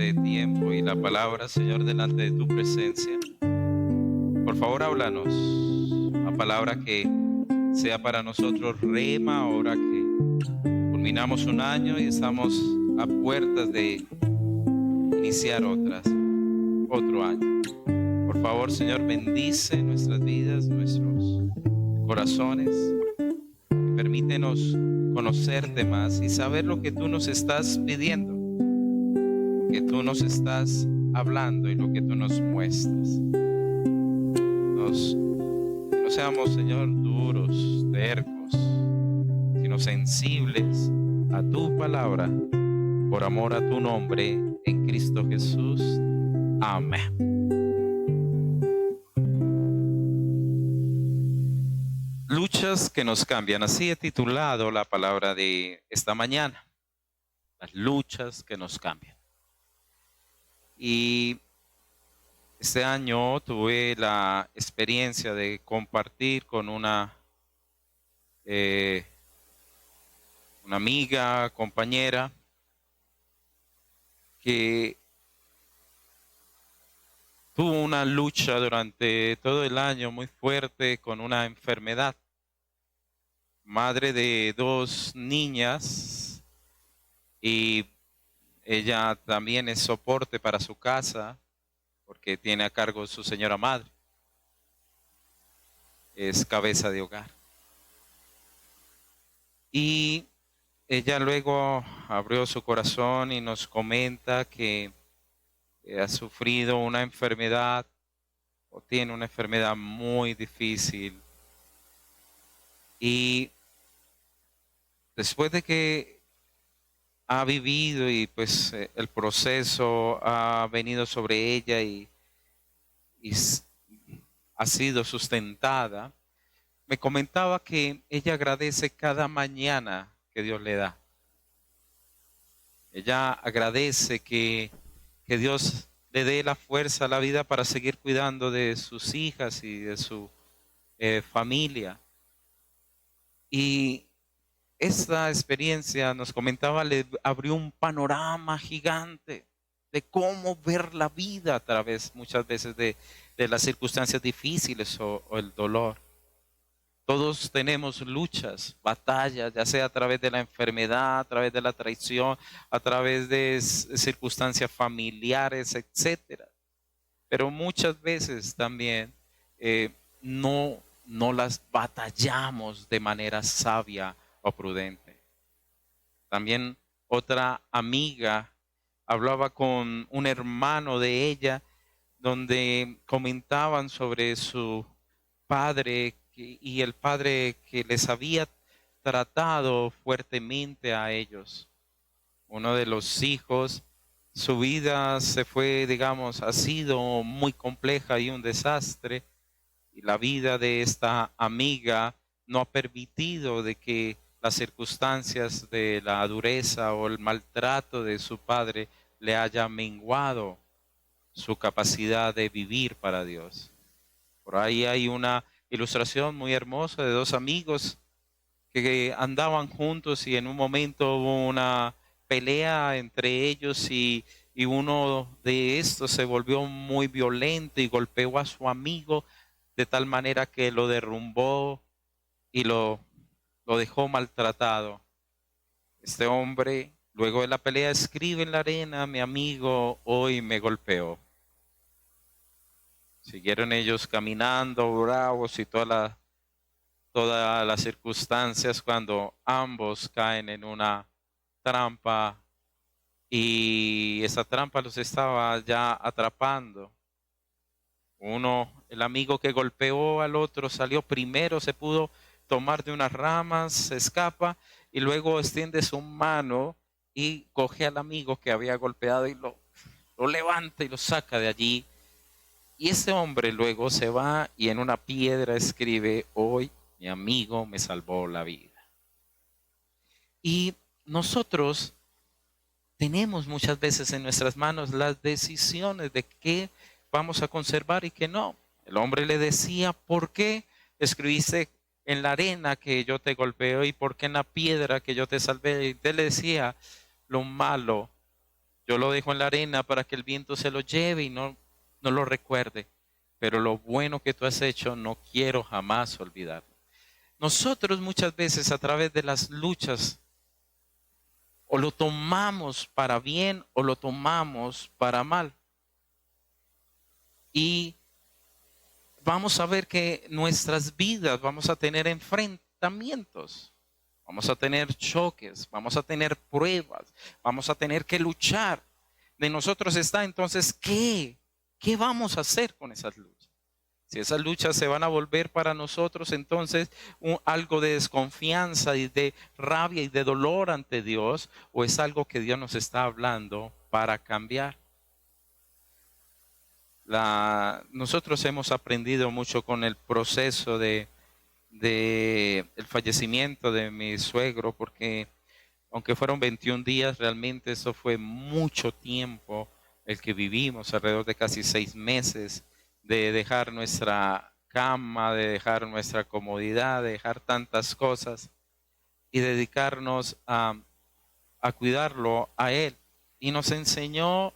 este tiempo y la palabra, Señor, delante de tu presencia. Por favor, háblanos una palabra que sea para nosotros rema ahora que culminamos un año y estamos a puertas de iniciar otro año. Por favor, Señor, bendice nuestras vidas, nuestros corazones. Permítenos conocerte más y saber lo que tú nos estás pidiendo, lo que tú nos estás hablando y lo que tú nos muestras. Que no seamos, Señor, duros, tercos, sino sensibles a tu palabra, por amor a tu nombre, en Cristo Jesús. Amén. Luchas que nos cambian. Así he titulado la palabra de esta mañana. Las luchas que nos cambian. Y este año tuve la experiencia de compartir con una amiga, compañera, que tuvo una lucha durante todo el año muy fuerte con una enfermedad. Madre de 2 niñas y ella también es soporte para su casa porque tiene a cargo su señora madre. Es cabeza de hogar. Y ella luego abrió su corazón y nos comenta que ha sufrido una enfermedad o tiene una enfermedad muy difícil. Y después de que ha vivido y pues el proceso ha venido sobre ella y ha sido sustentada, me comentaba que ella agradece cada mañana que Dios le da. Ella agradece que Dios le dé la fuerza, la vida para seguir cuidando de sus hijas y de su familia. Y esta experiencia, nos comentaba, le abrió un panorama gigante de cómo ver la vida a través muchas veces de las circunstancias difíciles o el dolor. Todos tenemos luchas, batallas, ya sea a través de la enfermedad, a través de la traición, a través de circunstancias familiares, etc. Pero muchas veces también no las batallamos de manera sabia o prudente. También otra amiga hablaba con un hermano de ella donde comentaban sobre su padre y el padre que les había tratado fuertemente a ellos. Uno de los hijos, su vida se fue, digamos, ha sido muy compleja y un desastre. Y la vida de esta amiga no ha permitido de que las circunstancias de la dureza o el maltrato de su padre le haya menguado su capacidad de vivir para Dios. Por ahí hay una ilustración muy hermosa de 2 amigos que andaban juntos y en un momento hubo una pelea entre ellos y uno de estos se volvió muy violento y golpeó a su amigo de tal manera que lo derrumbó y lo dejó maltratado. Este hombre, luego de la pelea, escribe en la arena: mi amigo hoy me golpeó. Siguieron ellos caminando, bravos y todas las circunstancias, cuando ambos caen en una trampa y esa trampa los estaba ya atrapando. El amigo que golpeó al otro salió primero, se pudo tomar de unas ramas, se escapa y luego extiende su mano y coge al amigo que había golpeado y lo levanta y lo saca de allí. Y ese hombre luego se va y en una piedra escribe: hoy mi amigo me salvó la vida. Y nosotros tenemos muchas veces en nuestras manos las decisiones de qué vamos a conservar y qué no. El hombre le decía: ¿por qué escribiste en la arena que yo te golpeo y por qué en la piedra que yo te salvé? Y él le decía: lo malo Yo lo dejo en la arena para que el viento se lo lleve y no lo recuerde. Pero lo bueno que tú has hecho no quiero jamás olvidarlo. Nosotros muchas veces a través de las luchas o lo tomamos para bien o lo tomamos para mal. Y vamos a ver que nuestras vidas vamos a tener enfrentamientos, vamos a tener choques, vamos a tener pruebas, vamos a tener que luchar. De nosotros está entonces, ¿qué vamos a hacer con esas luchas? Si esas luchas se van a volver para nosotros, entonces algo de desconfianza y de rabia y de dolor ante Dios, o es algo que Dios nos está hablando para cambiar. Nosotros hemos aprendido mucho con el proceso de el fallecimiento de mi suegro, porque aunque fueron 21 días, realmente eso fue mucho tiempo el que vivimos, alrededor de casi 6 meses, de dejar nuestra cama, de dejar nuestra comodidad, de dejar tantas cosas y dedicarnos a cuidarlo a él. Y nos enseñó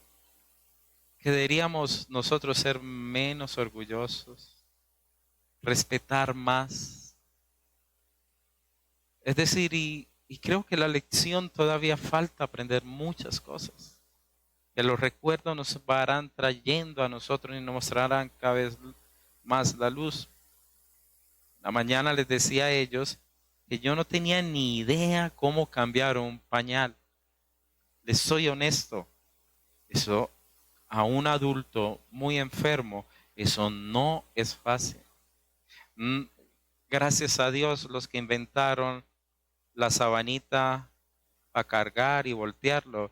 que deberíamos nosotros ser menos orgullosos, respetar más. Es decir, y creo que la lección todavía falta aprender muchas cosas. Que los recuerdos nos van trayendo a nosotros y nos mostrarán cada vez más la luz. La mañana les decía a ellos que yo no tenía ni idea cómo cambiar un pañal. Les soy honesto. Eso a un adulto muy enfermo, eso no es fácil. Gracias a Dios los que inventaron la sabanita a cargar y voltearlo,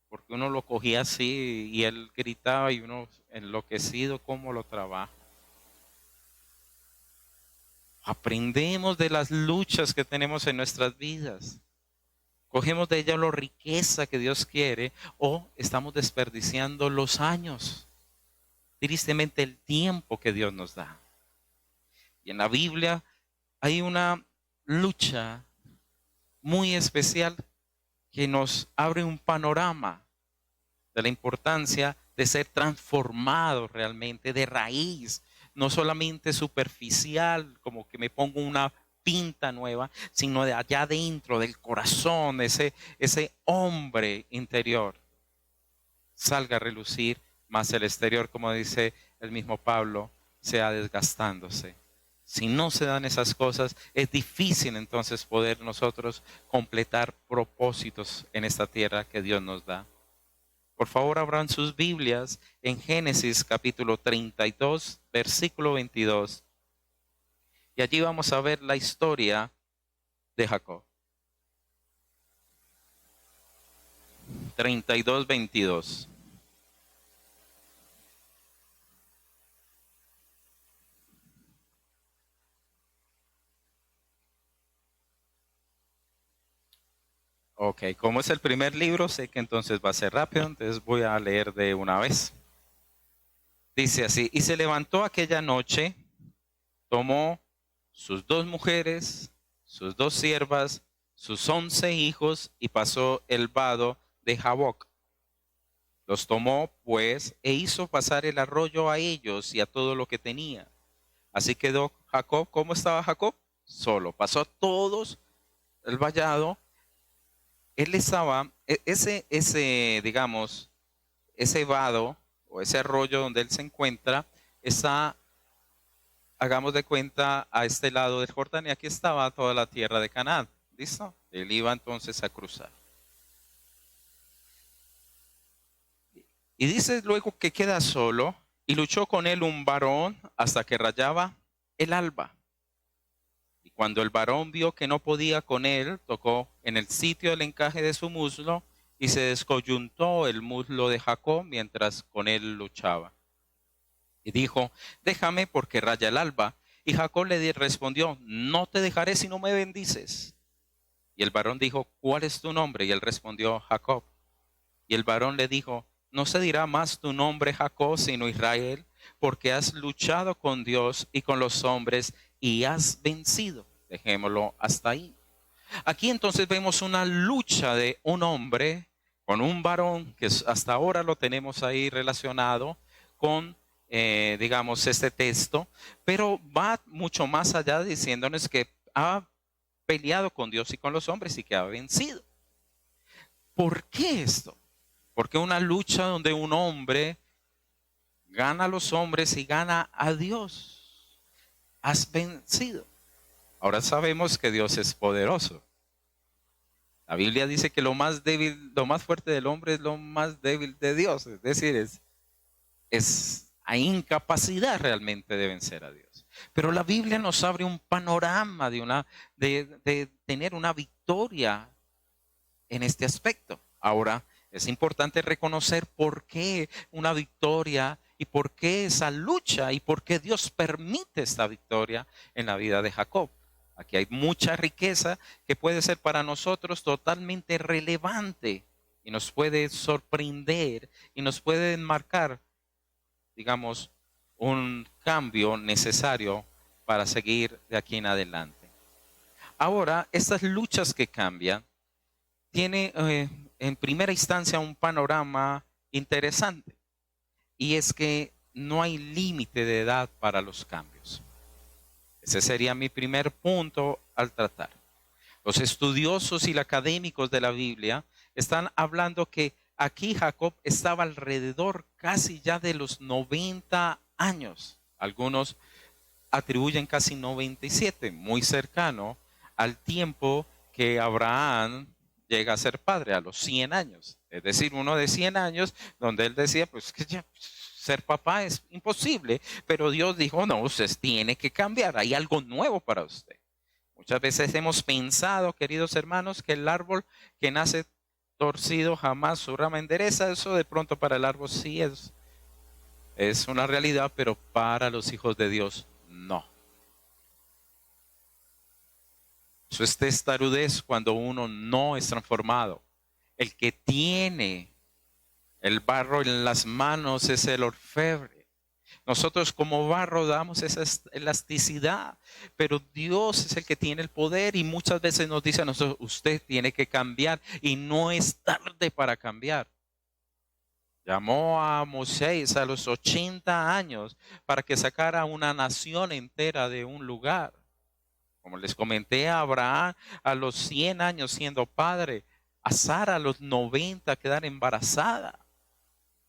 porque uno lo cogía así y él gritaba y uno enloquecido cómo lo trabaja. Aprendemos de las luchas que tenemos en nuestras vidas. Cogemos de ella la riqueza que Dios quiere o estamos desperdiciando los años, tristemente el tiempo que Dios nos da. Y en la Biblia hay una lucha muy especial que nos abre un panorama de la importancia de ser transformados realmente de raíz, no solamente superficial, como que me pongo una pinta nueva, sino de allá adentro, del corazón, ese hombre interior salga a relucir, más el exterior, como dice el mismo Pablo, sea desgastándose. Si no se dan esas cosas, es difícil entonces poder nosotros completar propósitos en esta tierra que Dios nos da. Por favor, abran sus Biblias en Génesis capítulo 32, versículo 22. Y allí vamos a ver la historia de Jacob. 32, 22. Ok, como es el primer libro, sé que entonces va a ser rápido, entonces voy a leer de una vez. Dice así, y se levantó aquella noche, tomó sus 2 mujeres, sus 2 siervas, sus 11 hijos y pasó el vado de Jaboc. Los tomó, pues, e hizo pasar el arroyo a ellos y a todo lo que tenía. Así quedó Jacob. ¿Cómo estaba Jacob? Solo. Pasó todos el vallado. Él estaba, digamos, ese vado o ese arroyo donde él se encuentra, está, hagamos de cuenta, a este lado del Jordán, y aquí estaba toda la tierra de Canaán. ¿Listo? Él iba entonces a cruzar. Y dice luego que queda solo y luchó con él un varón hasta que rayaba el alba. Y cuando el varón vio que no podía con él, tocó en el sitio del encaje de su muslo y se descoyuntó el muslo de Jacob mientras con él luchaba. Y dijo, déjame porque raya el alba. Y Jacob le respondió, no te dejaré si no me bendices. Y el varón dijo, ¿cuál es tu nombre? Y él respondió, Jacob. Y el varón le dijo, no se dirá más tu nombre Jacob, sino Israel, porque has luchado con Dios y con los hombres y has vencido. Dejémoslo hasta ahí. Aquí entonces vemos una lucha de un hombre con un varón que hasta ahora lo tenemos ahí relacionado con, digamos, este texto, pero va mucho más allá diciéndonos que ha peleado con Dios y con los hombres y que ha vencido. ¿Por qué esto? Porque una lucha donde un hombre gana a los hombres y gana a Dios. Has vencido. Ahora sabemos que Dios es poderoso. La Biblia dice que lo más débil, lo más fuerte del hombre es lo más débil de Dios. Es decir, hay incapacidad realmente de vencer a Dios. Pero la Biblia nos abre un panorama de tener una victoria en este aspecto. Ahora, es importante reconocer por qué una victoria y por qué esa lucha y por qué Dios permite esta victoria en la vida de Jacob. Aquí hay mucha riqueza que puede ser para nosotros totalmente relevante y nos puede sorprender y nos puede enmarcar, digamos, un cambio necesario para seguir de aquí en adelante. Ahora, estas luchas que cambian, tiene en primera instancia un panorama interesante y es que no hay límite de edad para los cambios. Ese sería mi primer punto al tratar. Los estudiosos y los académicos de la Biblia están hablando que aquí Jacob estaba alrededor casi ya de los 90 años. Algunos atribuyen casi 97, muy cercano al tiempo que Abraham llega a ser padre, a los 100 años. Es decir, uno de 100 años donde él decía, pues que ya ser papá es imposible, pero Dios dijo, no, usted tiene que cambiar, hay algo nuevo para usted. Muchas veces hemos pensado, queridos hermanos, que el árbol que nace torcido jamás su rama endereza. Eso de pronto para el árbol sí es una realidad, pero para los hijos de Dios no. Eso es testarudez cuando uno no es transformado. El que tiene el barro en las manos es el orfebre. Nosotros como barro damos esa elasticidad, pero Dios es el que tiene el poder y muchas veces nos dice a nosotros, usted tiene que cambiar y no es tarde para cambiar. Llamó a Moisés a los 80 años para que sacara una nación entera de un lugar. Como les comenté, a Abraham a los 100 años siendo padre, a Sara a los 90 quedar embarazada.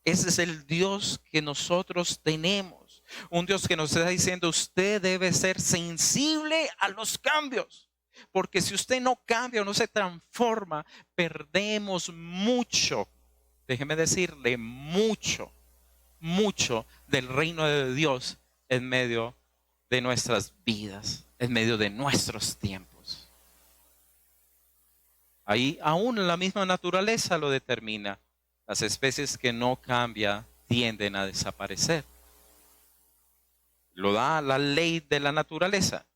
Ese es el Dios que nosotros tenemos. Un Dios que nos está diciendo, usted debe ser sensible a los cambios. Porque si usted no cambia o no se transforma, perdemos mucho. Déjeme decirle, mucho, mucho del reino de Dios en medio de nuestras vidas, en medio de nuestros tiempos. Ahí aún la misma naturaleza lo determina. Las especies que no cambian tienden a desaparecer. Lo da la ley de la naturaleza.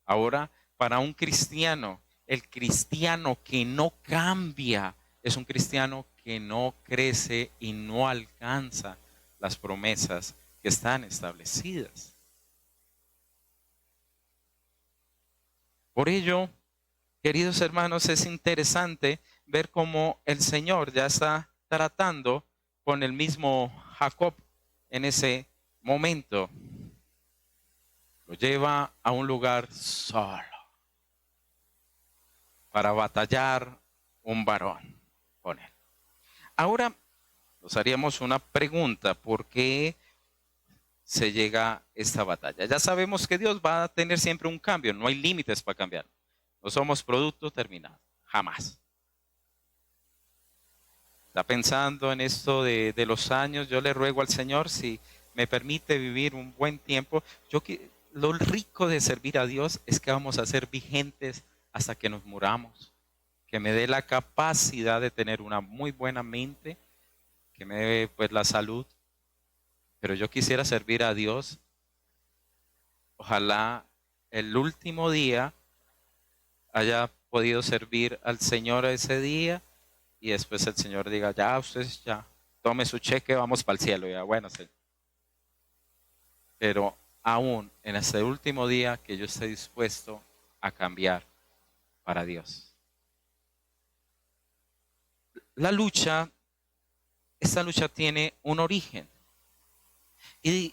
Ahora, para un cristiano, el cristiano que no cambia es un cristiano que no crece y no alcanza las promesas que están establecidas. Por ello, queridos hermanos, es interesante ver cómo el Señor ya está tratando con el mismo Jacob en ese momento. Lo lleva a un lugar solo para batallar un varón con él. Ahora nos haríamos una pregunta, ¿por qué se llega a esta batalla? Ya sabemos que Dios va a tener siempre un cambio, no hay límites para cambiar. No somos producto terminado, jamás. Está pensando en esto de los años, yo le ruego al Señor si me permite vivir un buen tiempo. Lo rico de servir a Dios es que vamos a ser vigentes hasta que nos muramos. Que me dé la capacidad de tener una muy buena mente, que me dé pues la salud. Pero yo quisiera servir a Dios. Ojalá el último día haya podido servir al Señor ese día y después el Señor diga, ya usted ya tome su cheque, vamos para el cielo. Ya, bueno, Señor. Pero aún en ese último día que yo esté dispuesto a cambiar para Dios. la lucha, esta lucha tiene un origen y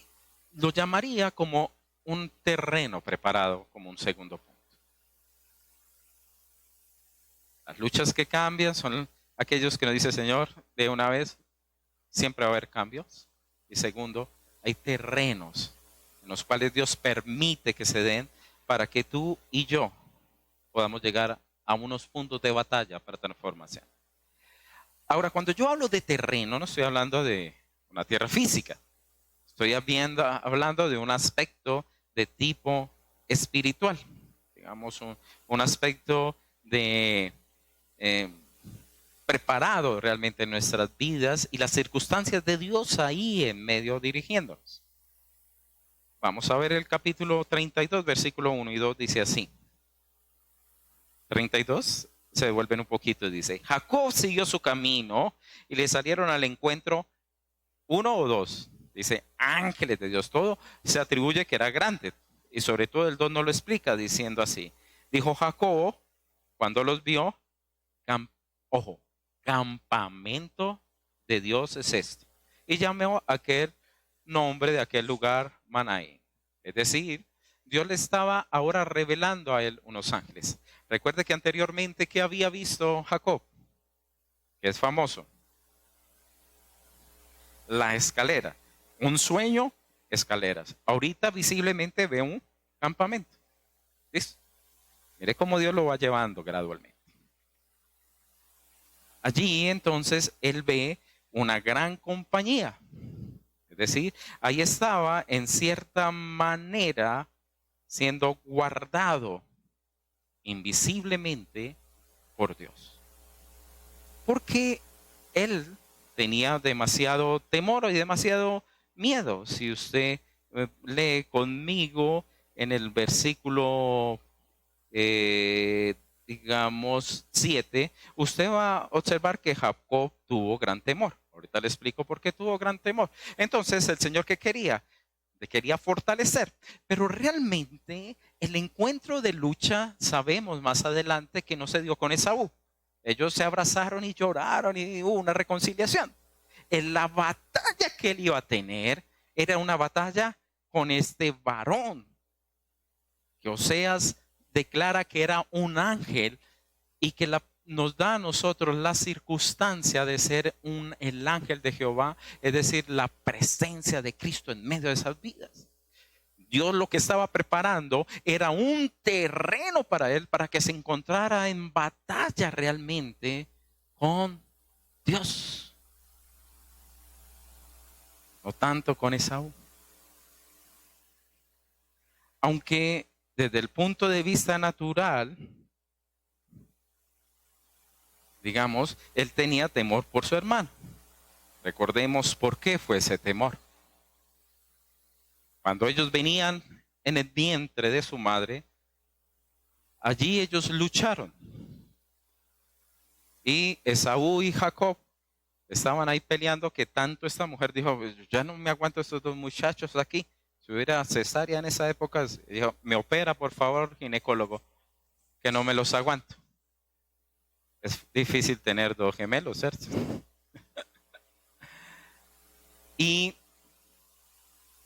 lo llamaría como un terreno preparado como un segundo punto. Las luchas que cambian son aquellos que nos dice el Señor de una vez, siempre va a haber cambios. Y segundo, hay terrenos en los cuales Dios permite que se den para que tú y yo podamos llegar a unos puntos de batalla para transformación. Ahora, cuando yo hablo de terreno, no estoy hablando de una tierra física. Estoy hablando de un aspecto de tipo espiritual. Digamos, un aspecto de preparado realmente en nuestras vidas y las circunstancias de Dios ahí en medio dirigiéndonos. Vamos a ver el capítulo 32, versículo 1 y 2, dice así. 32, se devuelven un poquito, dice, Jacob siguió su camino y le salieron al encuentro uno o dos. Dice, ángeles de Dios, todo se atribuye que era grande. Y sobre todo el 2 no lo explica diciendo así. Dijo Jacob, cuando los vio, ojo, campamento de Dios es esto. Y llamó a aquel nombre de aquel lugar Manaín. Es decir, Dios le estaba ahora revelando a él unos ángeles. Recuerde que anteriormente, ¿qué había visto Jacob? Que es famoso. La escalera. Un sueño, escaleras. Ahorita visiblemente ve un campamento. ¿Listo? Mire cómo Dios lo va llevando gradualmente. Allí entonces él ve una gran compañía. Es decir, ahí estaba en cierta manera siendo guardado invisiblemente por Dios. Porque él tenía demasiado temor y demasiado miedo. Si usted lee conmigo en el versículo digamos 7, usted va a observar que Jacob tuvo gran temor. Ahorita le explico por qué tuvo gran temor. Entonces el Señor, ¿qué quería? Le quería fortalecer. Pero realmente el encuentro de lucha, sabemos más adelante que no se dio con Esaú. Ellos se abrazaron y lloraron y hubo una reconciliación. En la batalla que él iba a tener era una batalla con este varón, que Oseas declara que era un ángel y que nos da a nosotros la circunstancia de ser el ángel de Jehová, es decir, la presencia de Cristo en medio de esas vidas. Dios lo que estaba preparando era un terreno para él, para que se encontrara en batalla realmente con Dios. No tanto con Esaú. Aunque desde el punto de vista natural, digamos, él tenía temor por su hermano. Recordemos por qué fue ese temor. Cuando ellos venían en el vientre de su madre, allí ellos lucharon. Y Esaú y Jacob estaban ahí peleando, que tanto esta mujer dijo, ya no me aguanto estos dos muchachos aquí. Si hubiera cesárea en esa época, dijo, me opera por favor, ginecólogo, que no me los aguanto. Es difícil tener dos gemelos, ¿cierto? Y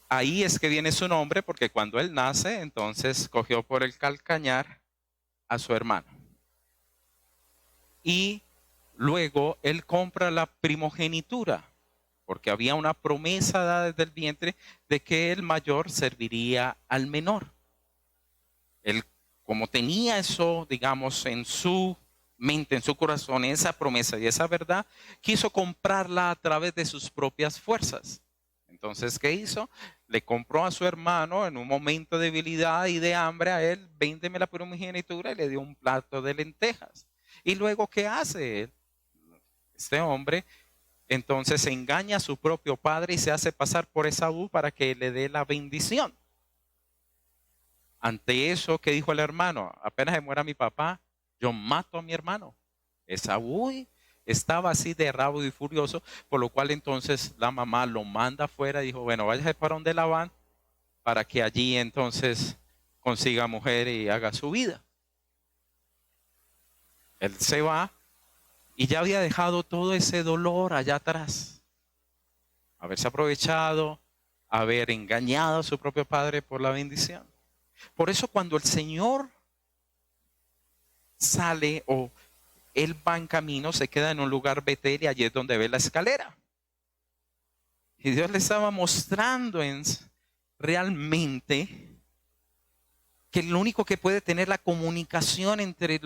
ahí es que viene su nombre, porque cuando él nace, entonces cogió por el calcañar a su hermano. Y luego él compra la primogenitura, porque había una promesa dada desde el vientre de que el mayor serviría al menor. Él, como tenía eso, digamos, en su mente, en su corazón, esa promesa y esa verdad, quiso comprarla a través de sus propias fuerzas. Entonces, ¿qué hizo? Le compró a su hermano en un momento de debilidad y de hambre a él, véndeme la primogenitura, y le dio un plato de lentejas. Y luego, ¿qué hace él? Este hombre entonces engaña a su propio padre y se hace pasar por Esaú para que le dé la bendición. Ante eso, ¿qué dijo el hermano? Apenas se muera mi papá, yo mato a mi hermano. Esaú estaba así de rabo y furioso, por lo cual entonces la mamá lo manda afuera y dijo, bueno, váyase para donde Labán para que allí entonces consiga mujer y haga su vida. Él se va Y ya había dejado todo ese dolor allá atrás. Haberse aprovechado, haber engañado a su propio padre por la bendición. Por eso cuando el Señor sale o él va en camino, se queda en un lugar Betel y allí es donde ve la escalera. Y Dios le estaba mostrando realmente que lo único que puede tener la comunicación entre,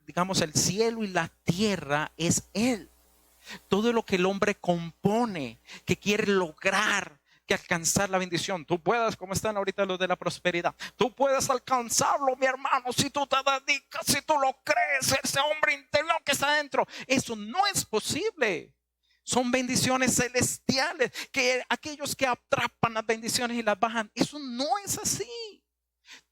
digamos, el cielo y la tierra es Él. Todo lo que el hombre compone, que quiere lograr, que alcanzar la bendición. Tú puedes, como están ahorita los de la prosperidad, tú puedes alcanzarlo, mi hermano, si tú te dedicas, si tú lo crees, ese hombre interior que está adentro. Eso no es posible. Son bendiciones celestiales, que aquellos que atrapan las bendiciones y las bajan, eso no es así.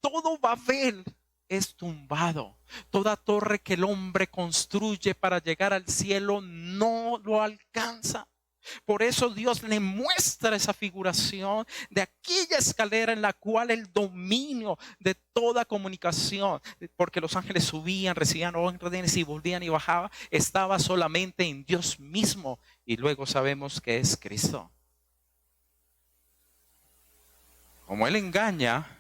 Todo Babel es tumbado. Toda torre que el hombre construye para llegar al cielo no lo alcanza. Por eso Dios le muestra esa figuración de aquella escalera en la cual el dominio de toda comunicación, porque los ángeles subían, recibían órdenes y volvían y bajaban, estaba solamente en Dios mismo. Y luego sabemos que es Cristo. Como Él engaña,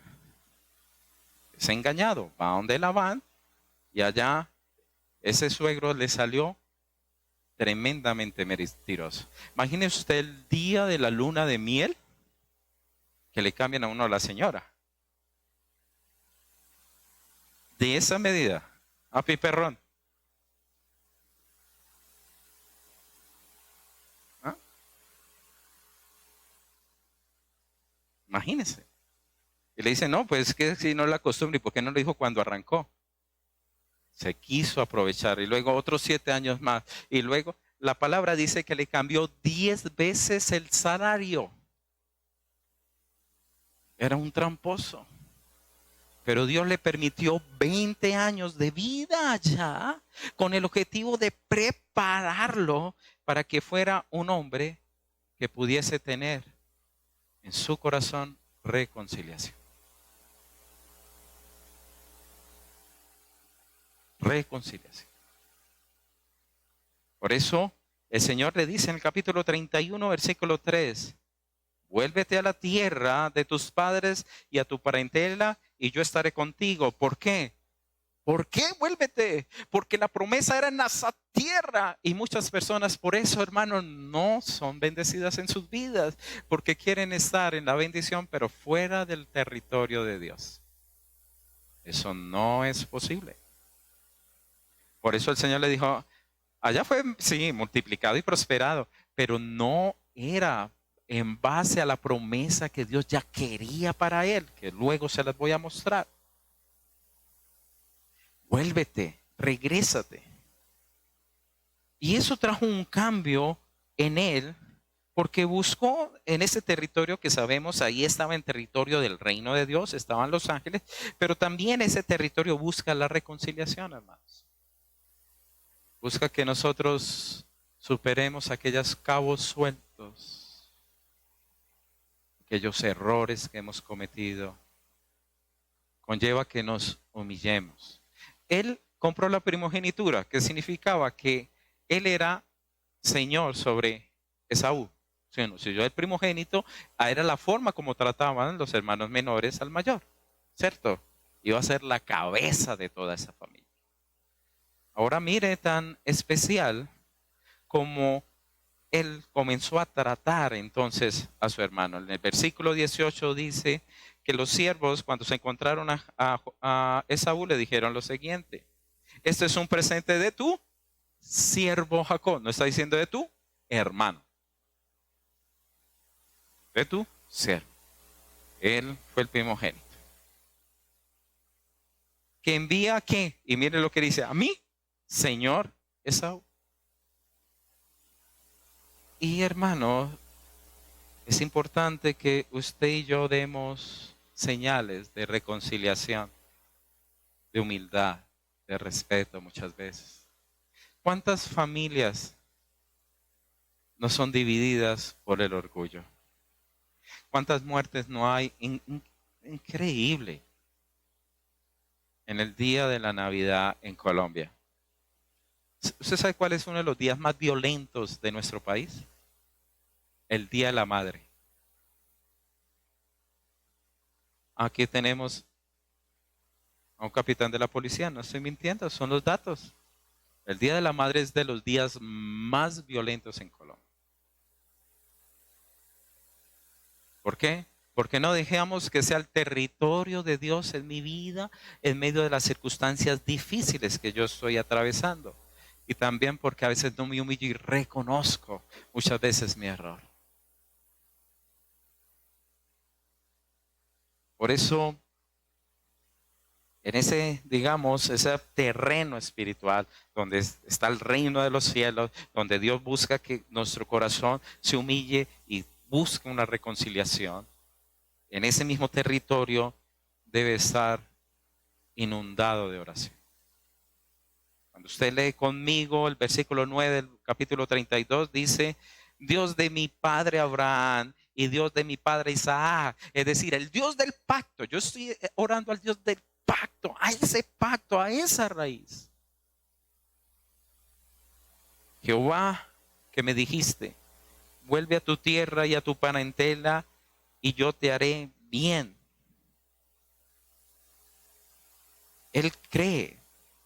es engañado. Va donde Labán y allá ese suegro le salió tremendamente mentiroso. Imagínese usted el día de la luna de miel que le cambian a uno a la señora. De esa medida, a piperrón. ¿Ah? Imagínese. Y le dice, no, pues que si no es la costumbre, ¿y por qué no lo dijo cuando arrancó? Se quiso aprovechar y luego otros 7 años más. Y luego la palabra dice que le cambió 10 veces el salario. Era un tramposo. Pero Dios le permitió 20 años de vida allá con el objetivo de prepararlo para que fuera un hombre que pudiese tener en su corazón reconciliación. Reconciliación. Por eso el Señor le dice en el capítulo 31, versículo 3, vuélvete a la tierra de tus padres y a tu parentela y yo estaré contigo. ¿Por qué? ¿Por qué vuélvete? Porque la promesa era en esa tierra. Y muchas personas por eso, hermanos, no son bendecidas en sus vidas. Porque quieren estar en la bendición, pero fuera del territorio de Dios. Eso no es posible. Por eso el Señor le dijo, allá fue, sí, multiplicado y prosperado, pero no era en base a la promesa que Dios ya quería para él, que luego se las voy a mostrar. Vuélvete, regrésate. Y eso trajo un cambio en él, porque buscó en ese territorio que sabemos, ahí estaba en territorio del reino de Dios, estaban los ángeles, pero también ese territorio busca la reconciliación, hermanos. Busca que nosotros superemos aquellos cabos sueltos, aquellos errores que hemos cometido. Conlleva que nos humillemos. Él compró la primogenitura, que significaba que él era señor sobre Esaú. Si yo el primogénito, era la forma como trataban los hermanos menores al mayor, ¿cierto? Iba a ser la cabeza de toda esa familia. Ahora mire tan especial como él comenzó a tratar entonces a su hermano. En el versículo 18 dice que los siervos cuando se encontraron a Esaú le dijeron lo siguiente: este es un presente de tu siervo Jacob. No está diciendo de tu hermano, de tu siervo. Él fue el primogénito. ¿Que envía a qué? Y mire lo que dice: a mí, señor Esaú. Y hermano, es importante que usted y yo demos señales de reconciliación, de humildad, de respeto muchas veces. ¿Cuántas familias no son divididas por el orgullo? ¿Cuántas muertes no hay? Increíble. En el día de la Navidad en Colombia. ¿Usted sabe cuál es uno de los días más violentos de nuestro país? El Día de la Madre. Aquí tenemos a un capitán de la policía, no estoy mintiendo, son los datos. El Día de la Madre es de los días más violentos en Colombia. ¿Por qué? Porque no dejamos que sea el territorio de Dios en mi vida en medio de las circunstancias difíciles que yo estoy atravesando. Y también porque a veces no me humillo y reconozco muchas veces mi error. Por eso, en ese, digamos, ese terreno espiritual donde está el reino de los cielos, donde Dios busca que nuestro corazón se humille y busque una reconciliación, en ese mismo territorio debe estar inundado de oración. Cuando usted lee conmigo el versículo 9 del capítulo 32, dice, Dios de mi padre Abraham y Dios de mi padre Isaac. Es decir, el Dios del pacto. Yo estoy orando al Dios del pacto, a ese pacto, a esa raíz. Jehová, que me dijiste, vuelve a tu tierra y a tu parentela y yo te haré bien. Él cree.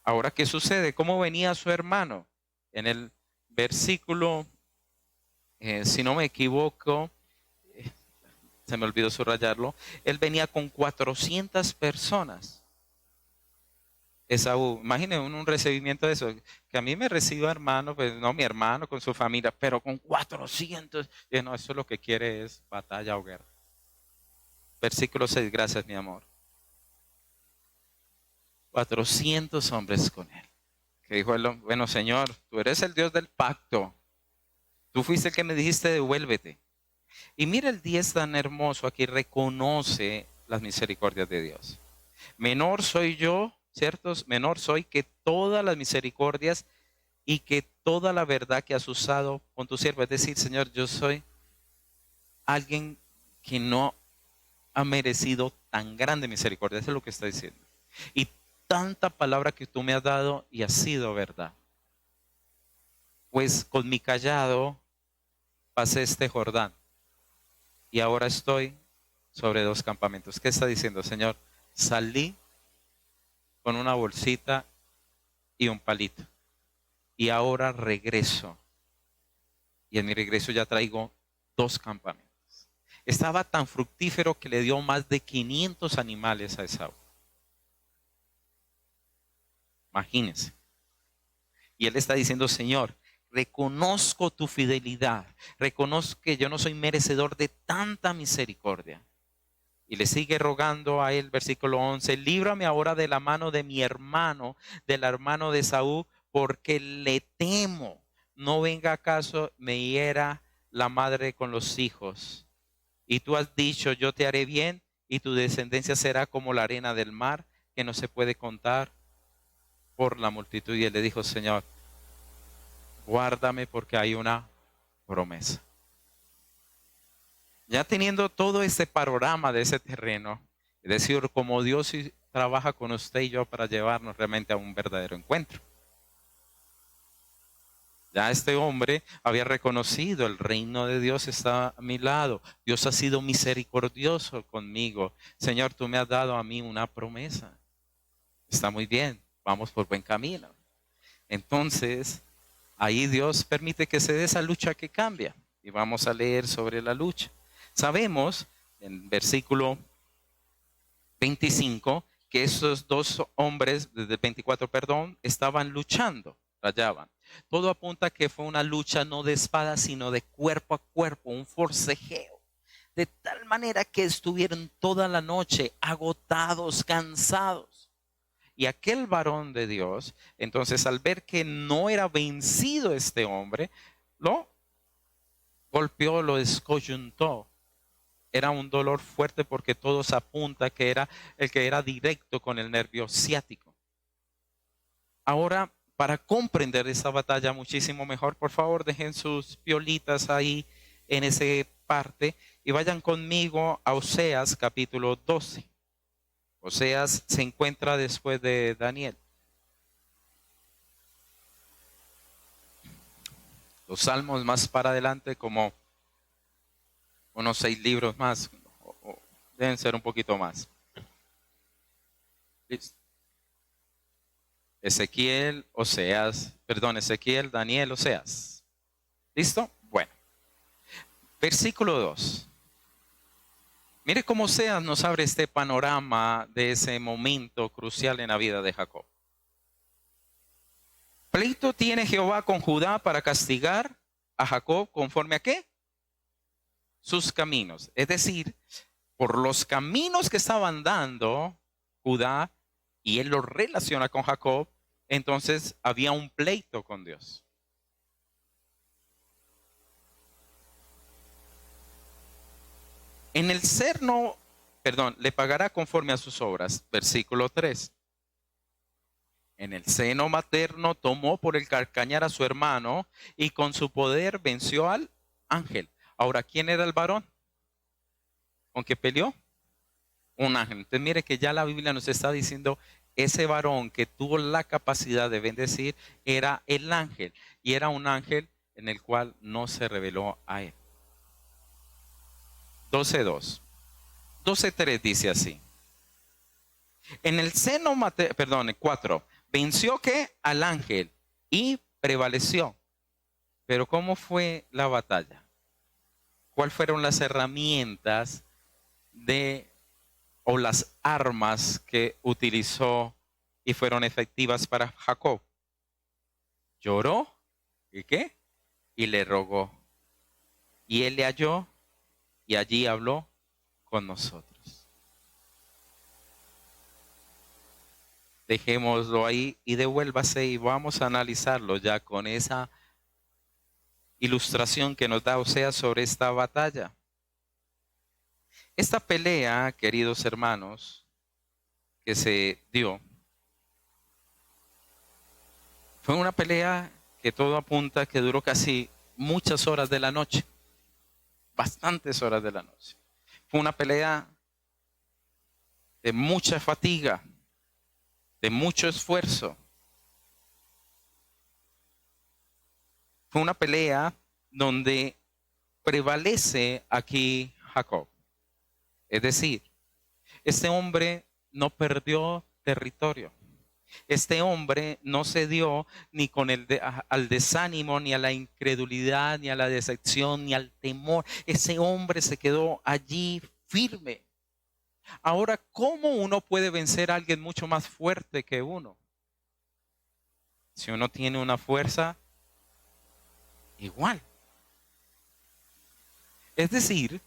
Ahora, ¿qué sucede? ¿Cómo venía su hermano? En el versículo, si no me equivoco, se me olvidó subrayarlo, él venía con 400 personas. Esaú, imagínense un recibimiento de eso, que a mí me reciba hermano, pues no mi hermano con su familia, pero con 400. Y no, eso lo que quiere es batalla o guerra. Versículo 6, gracias mi amor. 400 hombres con él. Que dijo él, bueno Señor, tú eres el Dios del pacto. Tú fuiste el que me dijiste devuélvete. Y mira el 10 tan hermoso, aquí reconoce las misericordias de Dios. Menor soy yo, ¿cierto? Menor soy que todas las misericordias y que toda la verdad que has usado con tu siervo. Es decir, Señor, yo soy alguien que no ha merecido tan grande misericordia. Eso es lo que está diciendo. Y tanta palabra que tú me has dado y ha sido verdad. Pues con mi callado pasé este Jordán y ahora estoy sobre 2 campamentos. ¿Qué está diciendo, Señor? Salí con una bolsita y un palito y ahora regreso. Y en mi regreso ya traigo 2 campamentos. Estaba tan fructífero que le dio más de 500 animales a Esaú. Imagínense. Y él está diciendo, Señor, reconozco tu fidelidad, reconozco que yo no soy merecedor de tanta misericordia. Y le sigue rogando a él, versículo 11, líbrame ahora de la mano de mi hermano, del hermano de Esaú, porque le temo. No venga acaso me hiera la madre con los hijos. Y tú has dicho, yo te haré bien, y tu descendencia será como la arena del mar, que no se puede contar por la multitud. Y él le dijo, Señor, guárdame porque hay una promesa. Ya teniendo todo este panorama de ese terreno, es decir, como Dios trabaja con usted y yo para llevarnos realmente a un verdadero encuentro. Ya este hombre había reconocido, el reino de Dios está a mi lado. Dios ha sido misericordioso conmigo. Señor, tú me has dado a mí una promesa. Está muy bien, vamos por buen camino. Entonces, ahí Dios permite que se dé esa lucha que cambia. Y vamos a leer sobre la lucha. Sabemos, en versículo 25, que esos 2 hombres, desde el 24, perdón, estaban luchando, rayaban. Todo apunta a que fue una lucha no de espada, sino de cuerpo a cuerpo, un forcejeo. De tal manera que estuvieron toda la noche agotados, cansados. Y aquel varón de Dios, entonces al ver que no era vencido este hombre, lo golpeó, lo descoyuntó. Era un dolor fuerte porque todo se apunta que era el que era directo con el nervio ciático. Ahora, para comprender esa batalla muchísimo mejor, por favor, dejen sus piolitas ahí en esa parte y vayan conmigo a Oseas capítulo 12. Oseas se encuentra después de Daniel. Los salmos más para adelante, como unos 6 libros más, deben ser un poquito más. Listo. Ezequiel, Daniel, Oseas. ¿Listo? Bueno, versículo 2. Mire cómo Oseas nos abre este panorama de ese momento crucial en la vida de Jacob. Pleito tiene Jehová con Judá para castigar a Jacob conforme a ¿qué? Sus caminos. Es decir, por los caminos que estaban dando Judá, y él lo relaciona con Jacob, entonces había un pleito con Dios. En el seno, le pagará conforme a sus obras. Versículo 3. En el seno materno tomó por el calcañar a su hermano y con su poder venció al ángel. Ahora, ¿quién era el varón con que peleó? Un ángel. Entonces mire que ya la Biblia nos está diciendo, ese varón que tuvo la capacidad de bendecir era el ángel. Y era un ángel en el cual no se reveló a él. 12:2. 12:3 dice así. En el seno materno, 4. Venció ¿qué? Al ángel y prevaleció. Pero ¿cómo fue la batalla? ¿Cuáles fueron las herramientas o las armas que utilizó y fueron efectivas para Jacob? Lloró, ¿y qué? Y le rogó. Y él le halló y allí habló con nosotros. Dejémoslo ahí y devuélvase y vamos a analizarlo ya con esa ilustración que nos da Oseas sobre esta batalla. Esta pelea, queridos hermanos, que se dio, fue una pelea que todo apunta que duró casi muchas horas de la noche, bastantes horas de la noche. Fue una pelea de mucha fatiga, de mucho esfuerzo. Fue una pelea donde prevalece aquí Jacob. Es decir, este hombre no perdió territorio. Este hombre no cedió ni con al desánimo, ni a la incredulidad, ni a la decepción, ni al temor. Ese hombre se quedó allí firme. Ahora, ¿cómo uno puede vencer a alguien mucho más fuerte que uno? Si uno tiene una fuerza igual. Es decir,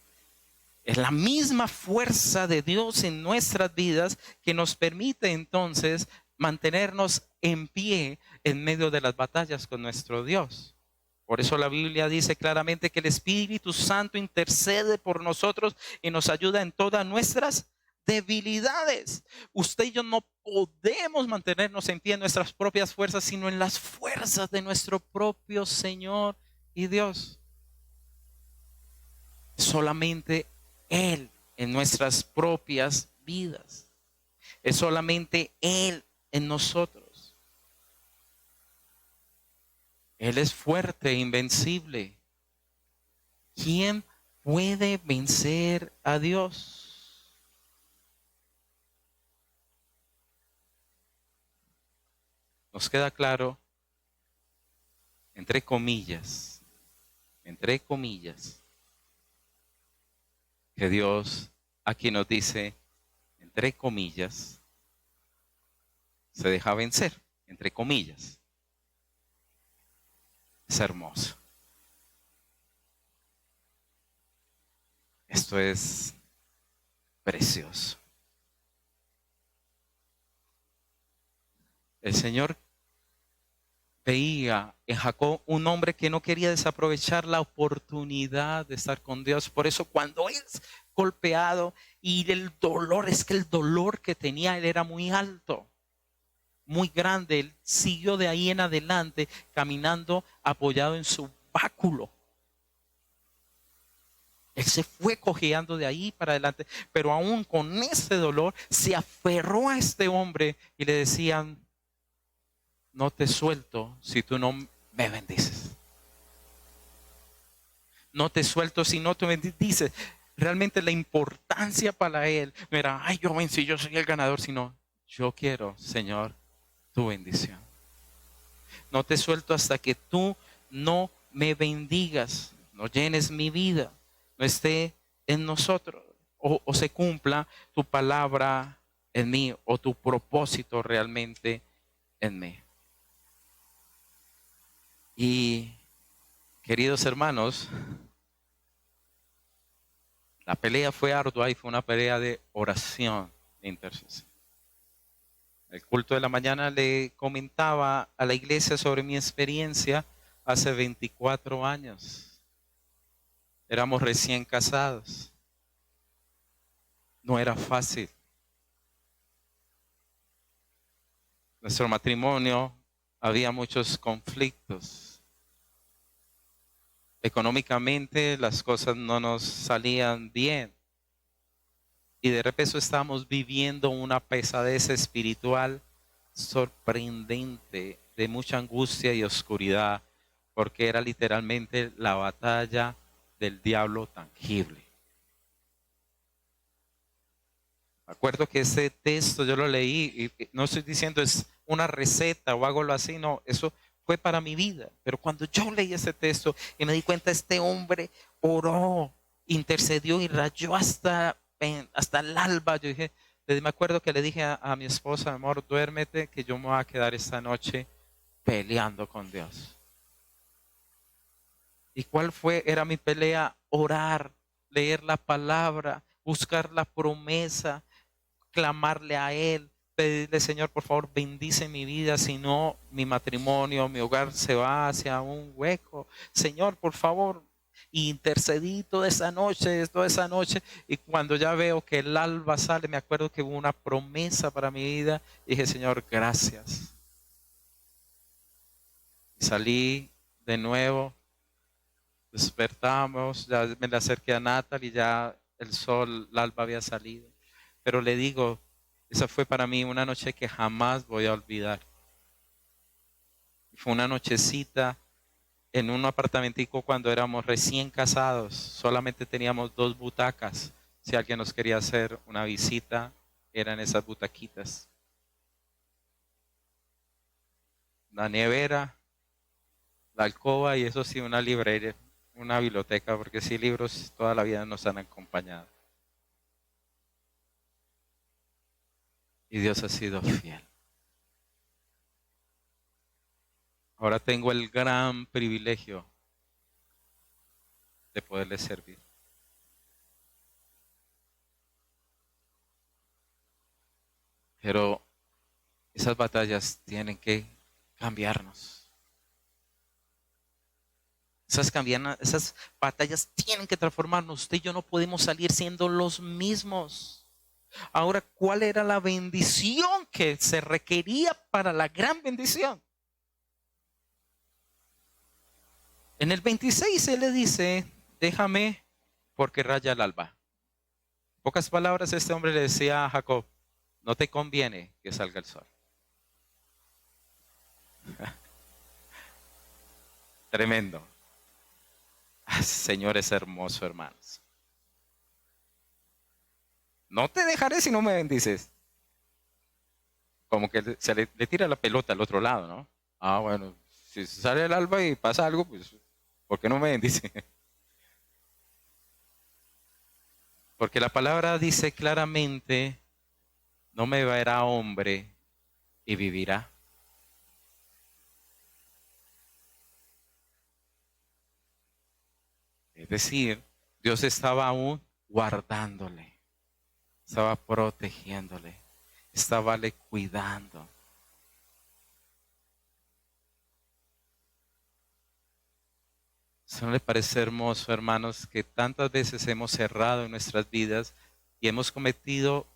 es la misma fuerza de Dios en nuestras vidas que nos permite entonces mantenernos en pie en medio de las batallas con nuestro Dios. Por eso la Biblia dice claramente que el Espíritu Santo intercede por nosotros y nos ayuda en todas nuestras debilidades. Usted y yo no podemos mantenernos en pie en nuestras propias fuerzas, sino en las fuerzas de nuestro propio Señor y Dios. Solamente Él en nuestras propias vidas. Es solamente Él en nosotros. Él es fuerte e invencible. ¿Quién puede vencer a Dios? Nos queda claro, entre comillas, que Dios aquí nos dice, entre comillas, se deja vencer, entre comillas. Es hermoso. Esto es precioso. El Señor veía en Jacob un hombre que no quería desaprovechar la oportunidad de estar con Dios. Por eso cuando es golpeado y el dolor que tenía él era muy alto, muy grande. Él siguió de ahí en adelante caminando apoyado en su báculo. Él se fue cojeando de ahí para adelante, pero aún con ese dolor se aferró a este hombre y le decían, no te suelto si tú no me bendices. no te suelto si no te bendices. Realmente la importancia para Él no era, ay, yo vencí, yo soy el ganador, sino, yo quiero, Señor, tu bendición. No te suelto hasta que tú no me bendigas, no llenes mi vida, no esté en nosotros, o se cumpla tu palabra en mí, o tu propósito realmente en mí. Y queridos hermanos, la pelea fue ardua y fue una pelea de oración e intercesión. El culto de la mañana le comentaba a la iglesia sobre mi experiencia hace 24 años. Éramos recién casados. No era fácil. Nuestro matrimonio había muchos conflictos. Económicamente las cosas no nos salían bien. Y de repente estamos viviendo una pesadez espiritual sorprendente, de mucha angustia y oscuridad, porque era literalmente la batalla del diablo tangible. Me acuerdo que ese texto yo lo leí y no estoy diciendo es una receta o algo así, no, eso fue para mi vida. Pero cuando yo leí ese texto y me di cuenta, este hombre oró, intercedió y rayó hasta el alba. Yo dije, me acuerdo que le dije a mi esposa, amor, duérmete, que yo me voy a quedar esta noche peleando con Dios. ¿Y cuál fue? Era mi pelea: orar, leer la palabra, buscar la promesa, clamarle a Él, pedirle, Señor, por favor, bendice mi vida, si no, mi matrimonio, mi hogar se va hacia un hueco. Señor, por favor. Y intercedí toda esa noche, y cuando ya veo que el alba sale, me acuerdo que hubo una promesa para mi vida, y dije, Señor, gracias. Y salí de nuevo, despertamos, ya me le acerqué a Natalie y ya el alba había salido. Pero le digo, esa fue para mí una noche que jamás voy a olvidar. Fue una nochecita en un apartamentico cuando éramos recién casados. Solamente teníamos 2 butacas. Si alguien nos quería hacer una visita, eran esas butaquitas. La nevera, la alcoba y eso sí, una librería, una biblioteca, porque sí, libros toda la vida nos han acompañado. Y Dios ha sido fiel. Ahora tengo el gran privilegio de poderle servir. Pero esas batallas tienen que cambiarnos. Esas batallas tienen que transformarnos. Usted y yo no podemos salir siendo los mismos. Ahora, ¿cuál era la bendición que se requería para la gran bendición? En el 26 él le dice, déjame porque raya el alba. En pocas palabras, este hombre le decía a Jacob, no te conviene que salga el sol. Tremendo. Señor es hermoso, hermanos. No te dejaré si no me bendices. Como que se le tira la pelota al otro lado, ¿no? Ah, bueno, si sale el alba y pasa algo, pues, ¿por qué no me bendice? Porque la palabra dice claramente, no me verá hombre y vivirá. Es decir, Dios estaba aún guardándole, estaba protegiéndole, estaba le cuidando. ¿No le parece hermoso, hermanos, que tantas veces hemos errado en nuestras vidas y hemos cometido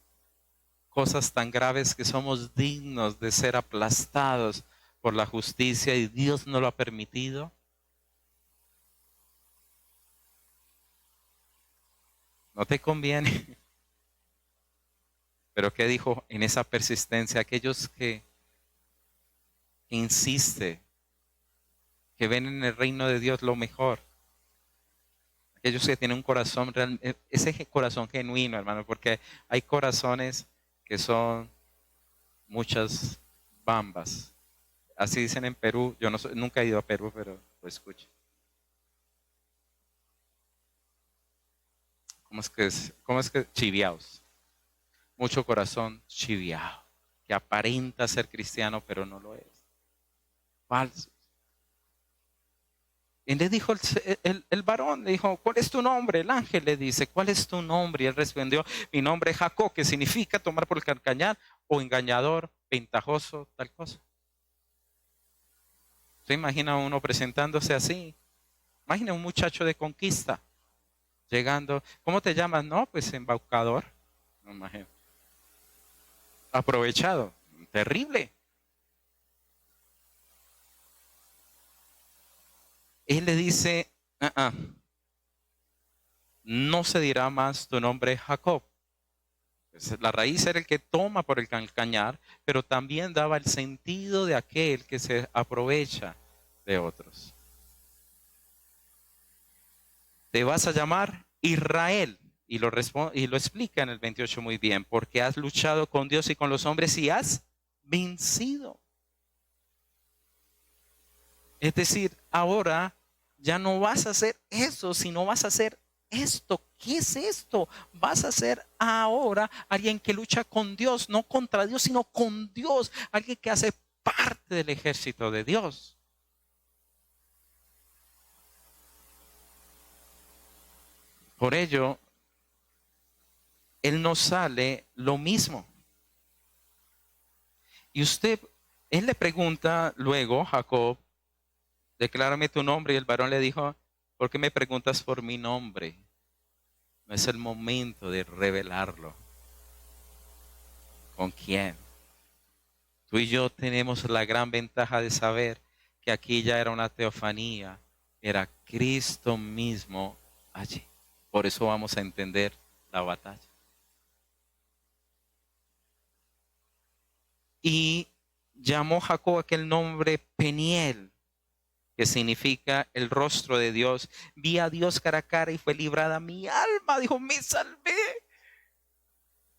cosas tan graves que somos dignos de ser aplastados por la justicia y Dios no lo ha permitido? No te conviene. Pero ¿qué dijo en esa persistencia? Aquellos que insisten, que ven en el reino de Dios lo mejor. Aquellos que tienen un corazón, ese corazón genuino, hermano, porque hay corazones que son muchas bambas. Así dicen en Perú. Yo nunca he ido a Perú, pero lo escucho. ¿Cómo es que? Chiviaos. Mucho corazón chiviao, que aparenta ser cristiano, pero no lo es. Falso. Y le dijo el varón, le dijo, ¿cuál es tu nombre? El ángel le dice, ¿cuál es tu nombre? Y él respondió, mi nombre es Jacob, que significa tomar por el calcañar o engañador, ventajoso, tal cosa. ¿Se imagina uno presentándose así? Imagina un muchacho de conquista llegando. ¿Cómo te llamas? No, pues embaucador. No imagino. Aprovechado. Terrible. Él le dice, no se dirá más tu nombre Jacob. La raíz era el que toma por el calcañar, pero también daba el sentido de aquel que se aprovecha de otros. Te vas a llamar Israel. Y lo explica en el 28 muy bien, porque has luchado con Dios y con los hombres y has vencido. Es decir, ahora ya no vas a hacer eso, sino vas a hacer esto. ¿Qué es esto? Vas a ser ahora alguien que lucha con Dios, no contra Dios, sino con Dios. Alguien que hace parte del ejército de Dios. Por ello, Él nos sale lo mismo. Y Él le pregunta luego, Jacob, declárame tu nombre. Y el varón le dijo, ¿por qué me preguntas por mi nombre? No es el momento de revelarlo. ¿Con quién? Tú y yo tenemos la gran ventaja de saber que aquí ya era una teofanía, era Cristo mismo allí. Por eso vamos a entender la batalla. Y llamó Jacob aquel nombre Peniel, que significa el rostro de Dios. Vi a Dios cara a cara y fue librada mi alma. Dijo, me salvé.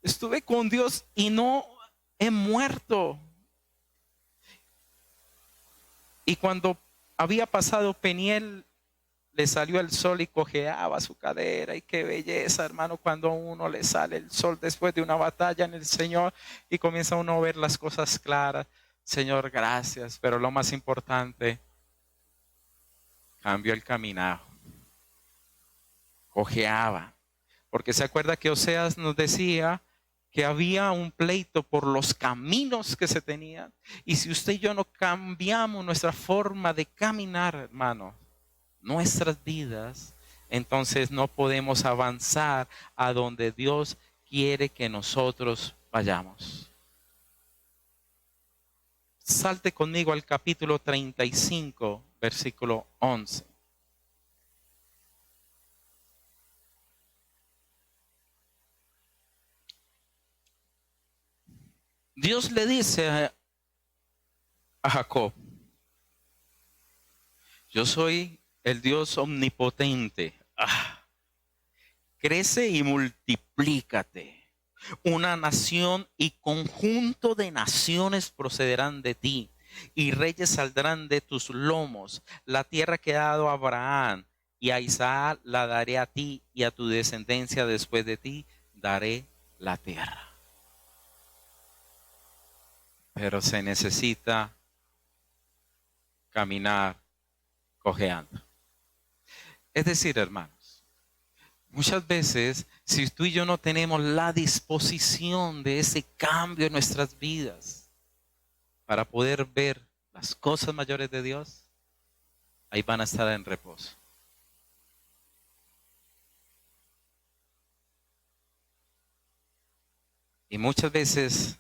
Estuve con Dios y no he muerto. Y cuando había pasado Peniel, le salió el sol y cojeaba su cadera. Y qué belleza, hermano, cuando a uno le sale el sol después de una batalla en el Señor y comienza uno a ver las cosas claras. Señor, gracias. Pero lo más importante, cambió el caminado. Cojeaba. Porque se acuerda que Oseas nos decía que había un pleito por los caminos que se tenían. Y si usted y yo no cambiamos nuestra forma de caminar, hermano, nuestras vidas, entonces no podemos avanzar a donde Dios quiere que nosotros vayamos. Salte conmigo al capítulo 35, versículo 11. Dios le dice a Jacob, yo soy el Dios omnipotente. Crece y multiplícate. Una nación y conjunto de naciones procederán de ti, y reyes saldrán de tus lomos. La tierra que he dado a Abraham y a Isaac la daré a ti, y a tu descendencia después de ti daré la tierra. Pero se necesita caminar cojeando. Es decir, hermanos, muchas veces, si tú y yo no tenemos la disposición de ese cambio en nuestras vidas para poder ver las cosas mayores de Dios, ahí van a estar en reposo. Y muchas veces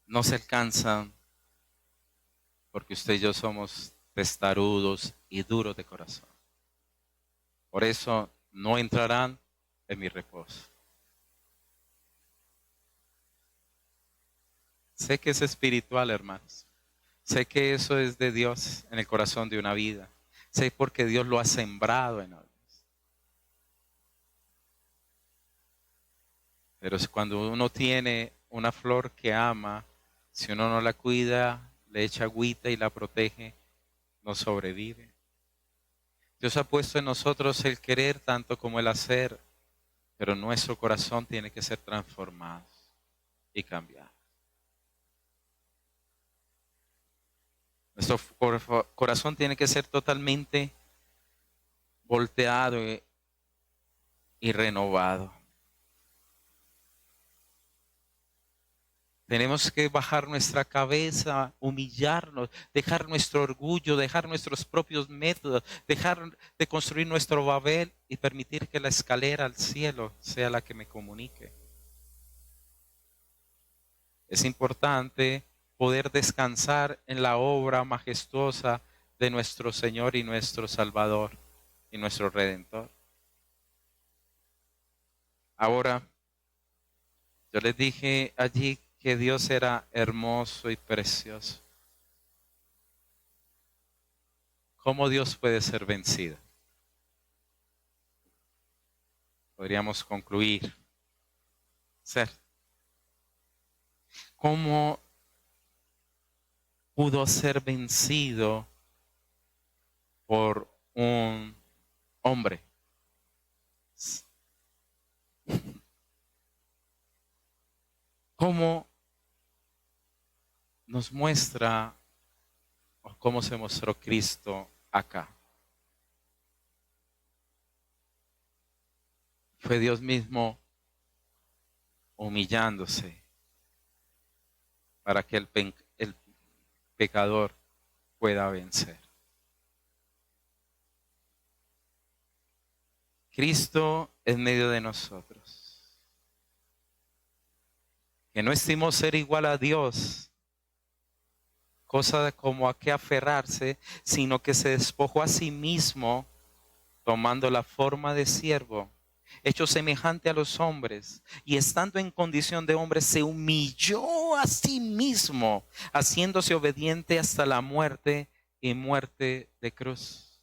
no se alcanzan porque usted y yo somos testarudos y duros de corazón. Por eso no entrarán en mi reposo. Sé que es espiritual, hermanos. Sé que eso es de Dios en el corazón de una vida. Sé porque Dios lo ha sembrado en otros. Pero cuando uno tiene una flor que ama, si uno no la cuida, le echa agüita y la protege, no sobrevive. Dios ha puesto en nosotros el querer tanto como el hacer, pero nuestro corazón tiene que ser transformado y cambiado. Nuestro corazón tiene que ser totalmente volteado y renovado. Tenemos que bajar nuestra cabeza, humillarnos, dejar nuestro orgullo, dejar nuestros propios métodos, dejar de construir nuestro Babel y permitir que la escalera al cielo sea la que me comunique. Es importante poder descansar en la obra majestuosa de nuestro Señor y nuestro Salvador y nuestro Redentor. Ahora, yo les dije allí que Dios era hermoso y precioso. ¿Cómo Dios puede ser vencido? Podríamos concluir. ¿Cómo pudo ser vencido por un hombre? ¿Cómo nos muestra o cómo se mostró Cristo acá? Fue Dios mismo humillándose para que el pecador pueda vencer. Cristo en medio de nosotros. Que no estimó ser igual a Dios, cosa como a qué aferrarse, sino que se despojó a sí mismo, tomando la forma de siervo, hecho semejante a los hombres, y estando en condición de hombre, se humilló a sí mismo, haciéndose obediente hasta la muerte y muerte de cruz.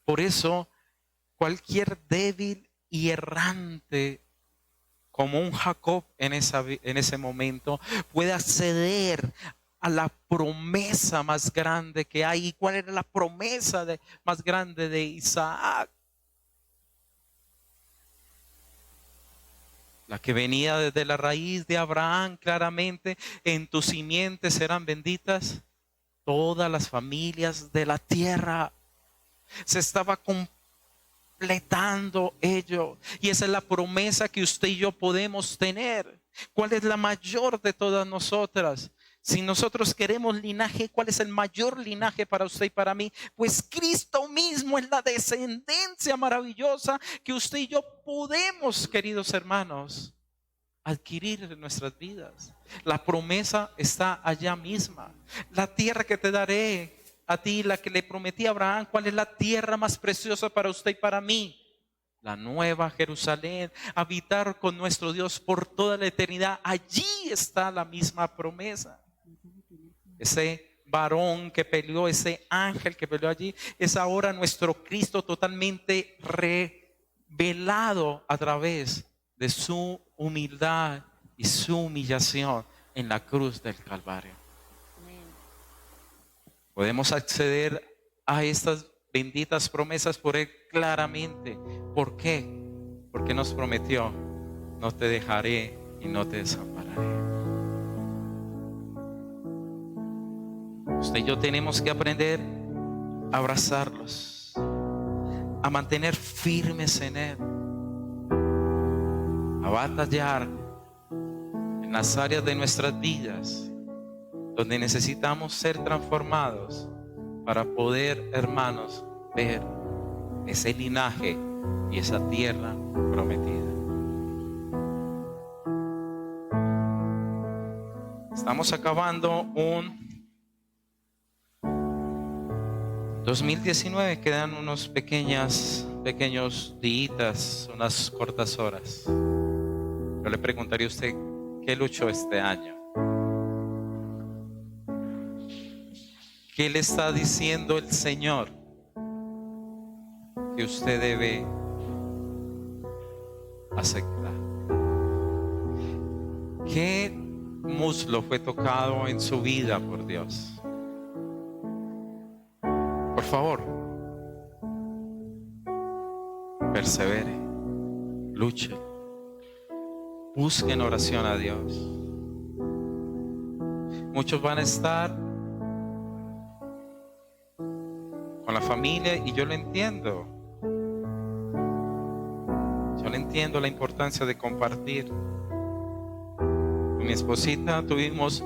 Por eso, cualquier débil y errante, como un Jacob en ese momento, puede acceder a la promesa más grande que hay. ¿Y cuál era la promesa más grande de Isaac? La que venía desde la raíz de Abraham, claramente: en tu simiente serán benditas todas las familias de la tierra. Se estaba completando ello, y esa es la promesa que usted y yo podemos tener. ¿Cuál es la mayor de todas nosotras? Si nosotros queremos linaje, ¿cuál es el mayor linaje para usted y para mí? Pues Cristo mismo es la descendencia maravillosa que usted y yo podemos, queridos hermanos, adquirir en nuestras vidas. La promesa está allá misma. La tierra que te daré a ti, la que le prometí a Abraham. ¿Cuál es la tierra más preciosa para usted y para mí? La nueva Jerusalén, habitar con nuestro Dios por toda la eternidad. Allí está la misma promesa. Ese varón que peleó, ese ángel que peleó allí, es ahora nuestro Cristo totalmente revelado a través de su humildad y su humillación en la cruz del Calvario. Podemos acceder a estas benditas promesas por Él claramente. ¿Por qué? Porque nos prometió: no te dejaré y no te desampararé. Usted y yo tenemos que aprender a abrazarlos, a mantener firmes en Él, a batallar en las áreas de nuestras vidas donde necesitamos ser transformados para poder, hermanos, ver ese linaje y esa tierra prometida. Estamos acabando un 2019, quedan unos pequeños días, unas cortas horas. Yo le preguntaría a usted, ¿qué luchó este año? ¿Qué le está diciendo el Señor? que usted debe aceptar? ¿Qué muslo fue tocado en su vida por Dios? Por favor, persevere, luche, busque en oración a Dios. Muchos van a estar con la familia y yo lo entiendo. Yo le entiendo la importancia de compartir. Con mi esposita tuvimos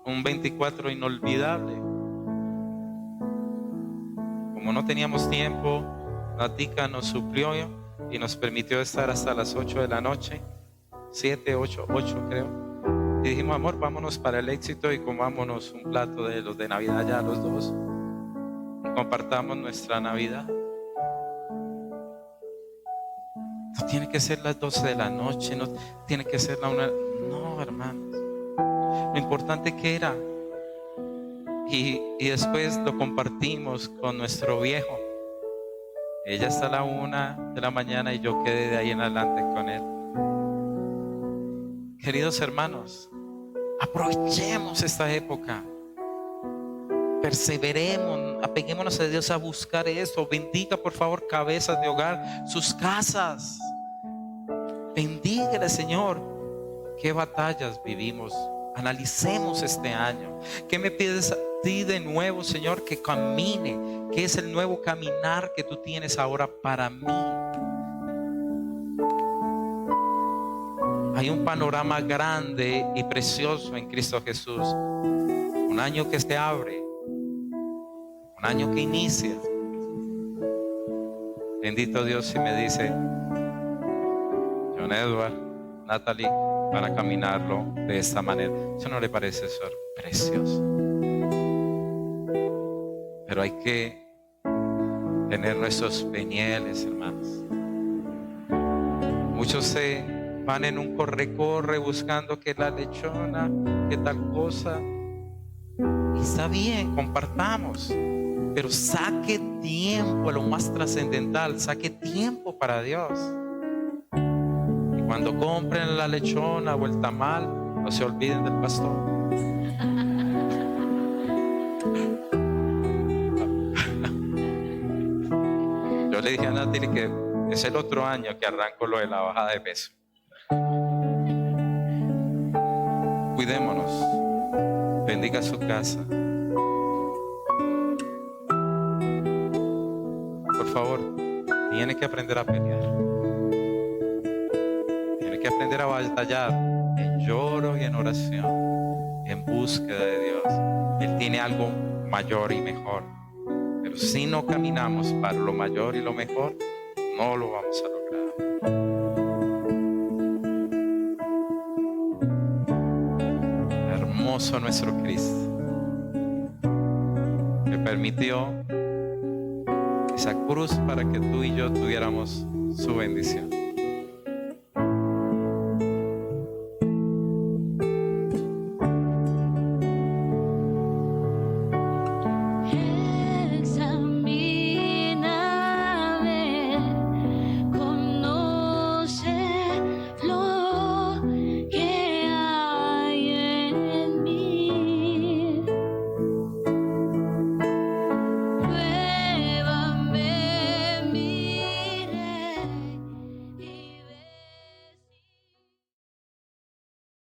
un 24 inolvidable. Como no teníamos tiempo, la tica nos suplió y nos permitió estar hasta las 8 de la noche, 7, 8 creo. Y dijimos, amor, vámonos para el Éxito y comámonos un plato de los de Navidad ya los dos. Y compartamos nuestra Navidad. No tiene que ser las 12 de la noche, no tiene que ser la 1. No, hermanos. Lo importante que era. Y después lo compartimos con nuestro viejo. Ella está a la 1 de la mañana y yo quedé de ahí en adelante con él. Queridos hermanos, aprovechemos esta época. Perseveremos, apeguémonos a Dios a buscar eso. Bendiga por favor cabezas de hogar, sus casas. Bendígale, Señor. ¿Qué batallas vivimos? Analicemos este año. ¿Qué me pides a ti de nuevo, Señor? Que camine. ¿Qué es el nuevo caminar que tú tienes ahora para mí? Hay un panorama grande y precioso en Cristo Jesús. Un año que se abre. Un año que inicia. Bendito Dios si me dice John Edward, Natalie, para caminarlo de esta manera. ¿Eso no le parece eso precioso? Pero hay que tener nuestros peñeles, hermanos. Muchos se van en un corre-corre buscando que la lechona, que tal cosa. Y está bien, compartamos. Pero saque tiempo a lo más trascendental. Saque tiempo para Dios. Y cuando compren la lechona o el tamal, no se olviden del pastor. Yo le dije a Natalie que es el otro año que arranco lo de la bajada de peso. Cuidémonos. Bendiga su casa. Por favor, tiene que aprender a pelear. Tiene que aprender a batallar en lloro y en oración, en búsqueda de Dios. Él tiene algo mayor y mejor. Pero si no caminamos para lo mayor y lo mejor, no lo vamos a lograr. Hermoso nuestro Cristo, que permitió esa cruz para que tú y yo tuviéramos su bendición.